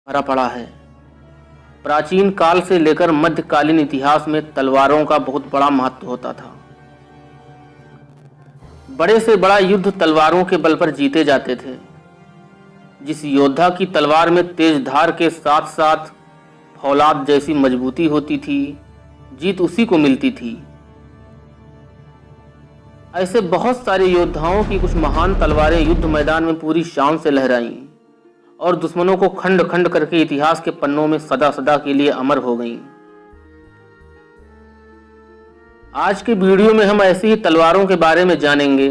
भरा पड़ा है। प्राचीन काल से लेकर मध्यकालीन इतिहास में तलवारों का बहुत बड़ा महत्व होता था। बड़े से बड़ा युद्ध तलवारों के बल पर जीते जाते थे। जिस योद्धा की तलवार में तेज धार के साथ साथ फौलाद जैसी मजबूती होती थी, जीत उसी को मिलती थी। ऐसे बहुत सारे योद्धाओं की कुछ महान तलवारें युद्ध मैदान में पूरी शान से लहराईं और दुश्मनों को खंड खंड करके इतिहास के पन्नों में सदा सदा के लिए अमर हो गईं। आज के वीडियो में हम ऐसी ही तलवारों के बारे में जानेंगे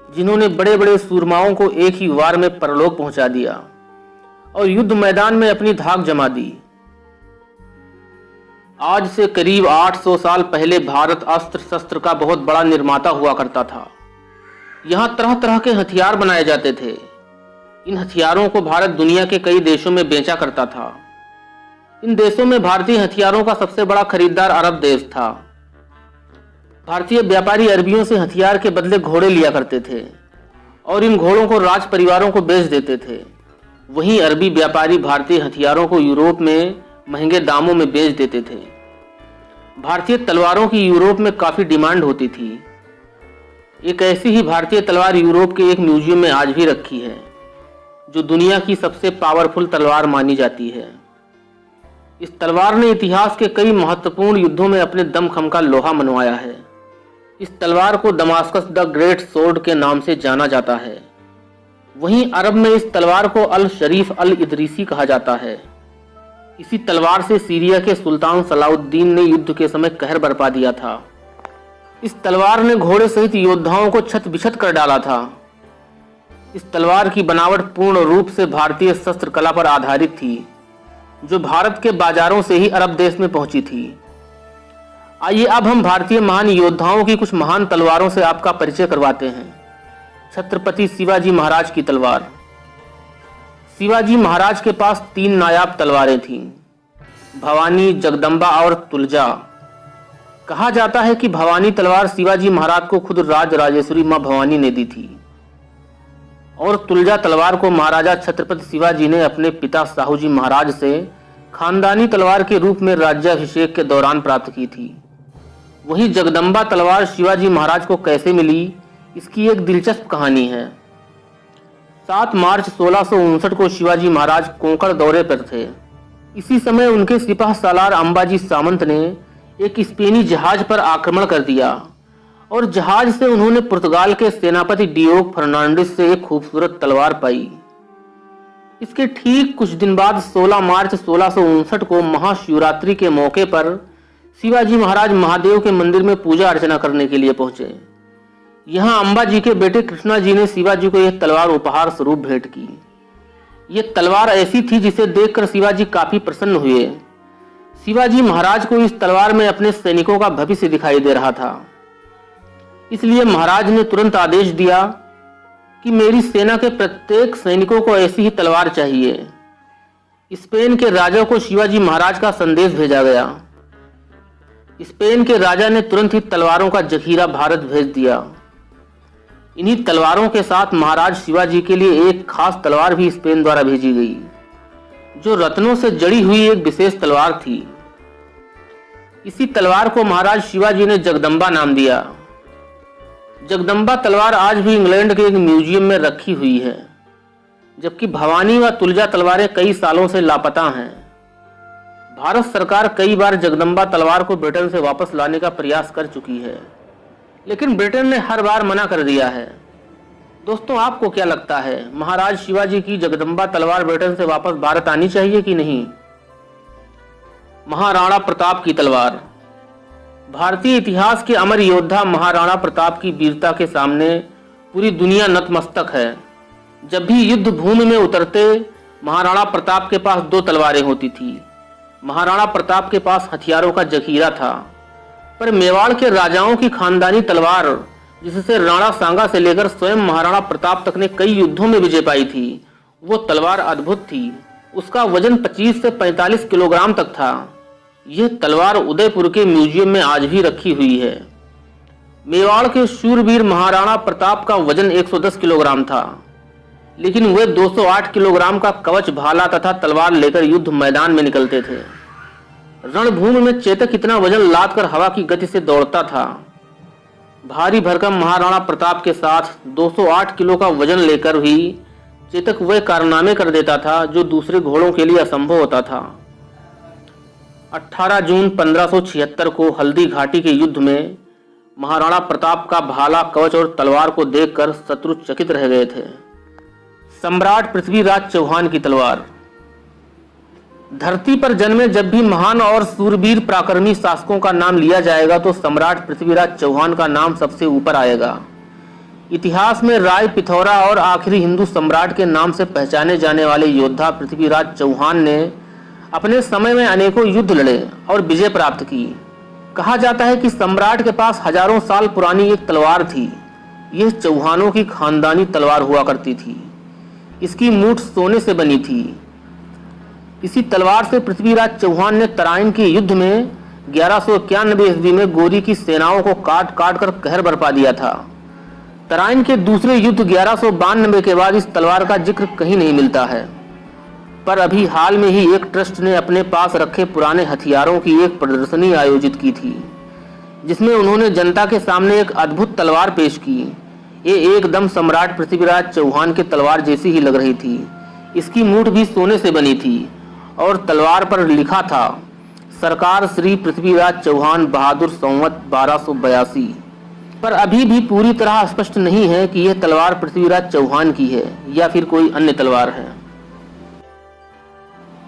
जिन्होंने बड़े बड़े सूरमाओं को एक ही वार में परलोक पहुंचा दिया और युद्ध मैदान में अपनी धाक जमा दी। आज से करीब 800 साल पहले भारत अस्त्र शस्त्र का बहुत बड़ा निर्माता हुआ करता था। यहाँ तरह तरह के हथियार बनाए जाते थे। इन हथियारों को भारत दुनिया के कई देशों में बेचा करता था। इन देशों में भारतीय हथियारों का सबसे बड़ा खरीदार अरब देश था। भारतीय व्यापारी अरबियों से हथियार के बदले घोड़े लिया करते थे और इन घोड़ों को राज परिवारों को बेच देते थे। वहीं अरबी व्यापारी भारतीय हथियारों को यूरोप में महंगे दामों में बेच देते थे। भारतीय तलवारों की यूरोप में काफी डिमांड होती थी। एक ऐसी ही भारतीय तलवार यूरोप के एक म्यूजियम में आज भी रखी है, जो दुनिया की सबसे पावरफुल तलवार मानी जाती है। इस तलवार ने इतिहास के कई महत्वपूर्ण युद्धों में अपने दमखम का लोहा मनवाया है। इस तलवार को दमास्कस द ग्रेट सोर्ड के नाम से जाना जाता है। वहीं अरब में इस तलवार को अल शरीफ अल इदरीसी कहा जाता है। इसी तलवार से सीरिया के सुल्तान सलाउद्दीन ने युद्ध के समय कहर बरपा दिया था। इस तलवार ने घोड़े सहित योद्धाओं को छत बिछत कर डाला था। इस तलवार की बनावट पूर्ण रूप से भारतीय शस्त्र कला पर आधारित थी, जो भारत के बाजारों से ही अरब देश में पहुंची थी। आइए अब हम भारतीय महान योद्धाओं की कुछ महान तलवारों से आपका परिचय करवाते हैं। छत्रपति शिवाजी महाराज की तलवार। शिवाजी महाराज के पास 3 नायाब तलवारें थीं, भवानी, जगदम्बा और तुलजा। कहा जाता है कि भवानी तलवार शिवाजी महाराज को खुद राज राजेश्वरी मां भवानी ने दी थी और तुलजा तलवार को महाराजा छत्रपति शिवाजी ने अपने पिता साहूजी महाराज से खानदानी तलवार के रूप में राज्याभिषेक के दौरान प्राप्त की थी। वहीं जगदम्बा तलवार शिवाजी महाराज को कैसे मिली, इसकी एक दिलचस्प कहानी है। 7 मार्च 1659 को शिवाजी महाराज कोंकण दौरे पर थे। इसी समय उनके सिपाह सालार अंबाजी सामंत ने एक स्पेनी जहाज पर आक्रमण कर दिया और जहाज से उन्होंने पुर्तगाल के सेनापति डियोग फर्नांडिस से एक खूबसूरत तलवार पाई। इसके ठीक कुछ दिन बाद 16 मार्च 1659 को महाशिवरात्रि के मौके पर शिवाजी महाराज महादेव के मंदिर में पूजा अर्चना करने के लिए पहुंचे। यहाँ अंबाजी के बेटे कृष्णा जी ने शिवाजी को यह तलवार उपहार स्वरूप भेंट की। यह तलवार ऐसी थी जिसे देखकर शिवाजी काफी प्रसन्न हुए। शिवाजी महाराज को इस तलवार में अपने सैनिकों का भविष्य दिखाई दे रहा था। इसलिए महाराज ने तुरंत आदेश दिया कि मेरी सेना के प्रत्येक सैनिकों को ऐसी ही तलवार चाहिए। स्पेन के राजा को शिवाजी महाराज का संदेश भेजा गया। स्पेन के राजा ने तुरंत ही तलवारों का जखीरा भारत भेज दिया। इन्हीं तलवारों के साथ महाराज शिवाजी के लिए एक खास तलवार भी स्पेन द्वारा भेजी गई, जो रत्नों से जड़ी हुई एक विशेष तलवार थी। इसी तलवार को महाराज शिवाजी ने जगदम्बा नाम दिया। जगदम्बा तलवार आज भी इंग्लैंड के एक म्यूजियम में रखी हुई है, जबकि भवानी व तुलजा तलवारें कई सालों से लापता हैं। भारत सरकार कई बार जगदम्बा तलवार को ब्रिटेन से वापस लाने का प्रयास कर चुकी है, लेकिन ब्रिटेन ने हर बार मना कर दिया है। दोस्तों, आपको क्या लगता है, महाराज शिवाजी की जगदम्बा तलवार ब्रिटेन से वापस भारत आनी चाहिए कि नहीं? महाराणा प्रताप की तलवार। भारतीय इतिहास के अमर योद्धा महाराणा प्रताप की वीरता के सामने पूरी दुनिया नतमस्तक है। जब भी युद्ध भूमि में उतरते, महाराणा प्रताप के पास 2 तलवारें होती थी। महाराणा प्रताप के पास हथियारों का जखीरा था, पर मेवाड़ के राजाओं की खानदानी तलवार, जिससे राणा सांगा से लेकर स्वयं महाराणा प्रताप तक ने कई युद्धों में विजय पाई थी, वो तलवार अद्भुत थी। उसका वजन 25 से 45 किलोग्राम तक था। यह तलवार उदयपुर के म्यूजियम में आज भी रखी हुई है। मेवाड़ के शूरवीर महाराणा प्रताप का वजन 110 किलोग्राम था, लेकिन वे 208 किलोग्राम का कवच, भाला तथा तलवार लेकर युद्ध मैदान में निकलते थे। रणभूमि में चेतक इतना वजन लाद कर हवा की गति से दौड़ता था। भारी भरकम महाराणा प्रताप के साथ 208 किलो का वजन लेकर भी चेतक वे कारनामे कर देता था जो दूसरे घोड़ों के लिए असंभव होता था। 18 जून 1576 को हल्दी घाटी के युद्ध में महाराणा प्रताप का भाला, कवच और तलवार को देखकर शत्रु चकित रह गए थे। सम्राट पृथ्वीराज चौहान की तलवार। धरती पर जन्मे जब भी महान और सूरवीर पराक्रमी शासकों का नाम लिया जाएगा तो सम्राट पृथ्वीराज चौहान का नाम सबसे ऊपर आएगा। इतिहास में राय पिथौरा और आखिरी हिंदू सम्राट के नाम से पहचाने जाने वाले योद्धा पृथ्वीराज चौहान ने अपने समय में अनेकों युद्ध लड़े और विजय प्राप्त की। कहा जाता है कि सम्राट के पास हजारों साल पुरानी एक तलवार थी। यह चौहानों की खानदानी तलवार हुआ करती थी। इसकी मूठ सोने से बनी थी। इसी तलवार से पृथ्वीराज चौहान ने तराइन के युद्ध में 1191 ईस्वी में गोरी की सेनाओं को काट काट कर कहर बरपा दिया था। तराइन के दूसरे युद्ध 1192 के बाद इस तलवार का जिक्र कहीं नहीं मिलता है, पर अभी हाल में ही एक ट्रस्ट ने अपने पास रखे पुराने हथियारों की एक प्रदर्शनी आयोजित की थी, जिसमें उन्होंने जनता के सामने एक अद्भुत तलवार पेश की। ये एकदम सम्राट पृथ्वीराज चौहान के तलवार जैसी ही लग रही थी। इसकी मूठ भी सोने से बनी थी और तलवार पर लिखा था, सरकार श्री पृथ्वीराज चौहान बहादुर संवत 1282। पर अभी भी पूरी तरह स्पष्ट नहीं है कि यह तलवार पृथ्वीराज चौहान की है या फिर कोई अन्य तलवार है।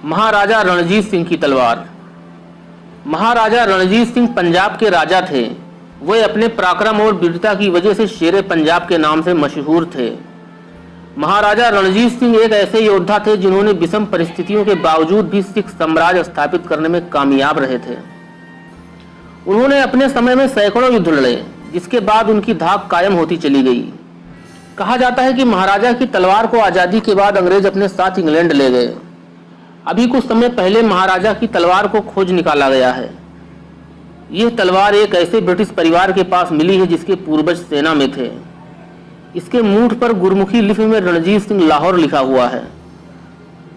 महाराजा रणजीत सिंह की तलवार। महाराजा रणजीत सिंह पंजाब के राजा थे। वे अपने पराक्रम और वीरता की वजह से शेरे पंजाब के नाम से मशहूर थे। महाराजा रणजीत सिंह एक ऐसे योद्धा थे जिन्होंने विषम परिस्थितियों के बावजूद भी सिख साम्राज्य स्थापित करने में कामयाब रहे थे। उन्होंने अपने समय में सैकड़ों युद्ध लड़े, जिसके बाद उनकी धाक कायम होती चली गई। कहा जाता है कि महाराजा की तलवार को आज़ादी के बाद अंग्रेज अपने साथ इंग्लैंड ले गए। अभी कुछ समय पहले महाराजा की तलवार को खोज निकाला गया है। यह तलवार एक ऐसे ब्रिटिश परिवार के पास मिली है जिसके पूर्वज सेना में थे। इसके मूठ पर गुरमुखी लिपि में रणजीत सिंह लाहौर लिखा हुआ है।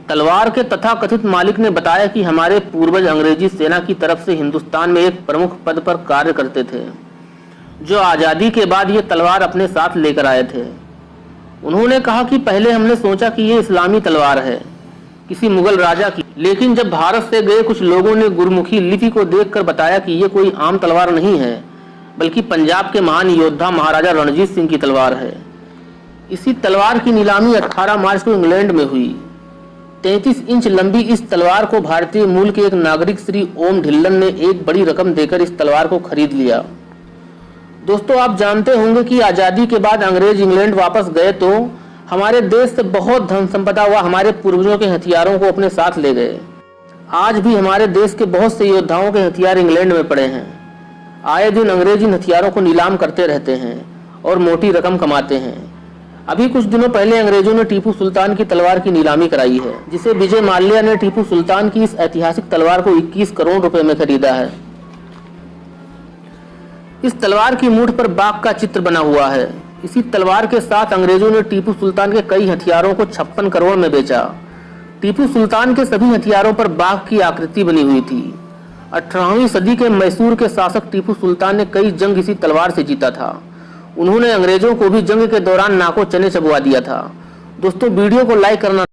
तलवार के तथाकथित मालिक ने बताया कि हमारे पूर्वज अंग्रेजी सेना की तरफ से हिंदुस्तान में एक प्रमुख पद पर कार्य करते थे, जो आज़ादी के बाद ये तलवार अपने साथ लेकर आए थे। उन्होंने कहा कि पहले हमने सोचा कि ये इस्लामी तलवार है, किसी मुगल राजा की, लेकिन जब भारत से गए कुछ लोगों ने गुरमुखी लिपि को देखकर बताया कि ये कोई आम तलवार नहीं है, बल्कि पंजाब के महान योद्धा महाराजा रणजीत सिंह की तलवार है। इसी तलवार की नीलामी 18 मार्च को इंग्लैंड में हुई। 33 इंच लंबी इस तलवार को भारतीय मूल के एक नागरिक श्री ओम ढिल्लन ने एक बड़ी रकम देकर इस तलवार को खरीद लिया। दोस्तों, आप जानते होंगे कि आज़ादी के बाद अंग्रेज इंग्लैंड वापस गए तो हमारे देश से बहुत धन संपदा व हमारे पूर्वजों के हथियारों को अपने साथ ले गए। आज भी हमारे देश के बहुत से योद्धाओं के हथियार इंग्लैंड में पड़े हैं। आए दिन अंग्रेज इन हथियारों को नीलाम करते रहते हैं और मोटी रकम कमाते हैं। अभी कुछ दिनों पहले अंग्रेजों ने टीपू सुल्तान की तलवार की नीलामी कराई है, जिसे विजय माल्या ने टीपू सुल्तान की इस ऐतिहासिक तलवार को 21 करोड़ रुपए में खरीदा है। इस तलवार की मूठ पर बाघ का चित्र बना हुआ है। इसी तलवार के साथ अंग्रेजों ने टीपू सुल्तान के कई हथियारों को 56 करोड़ में बेचा। टीपू सुल्तान के सभी हथियारों पर बाघ की आकृति बनी हुई थी। 18वीं सदी के मैसूर के शासक टीपू सुल्तान ने कई जंग इसी तलवार से जीता था। उन्होंने अंग्रेजों को भी जंग के दौरान नाको चने चबवा दिया था। दोस्तों, वीडियो को लाइक करना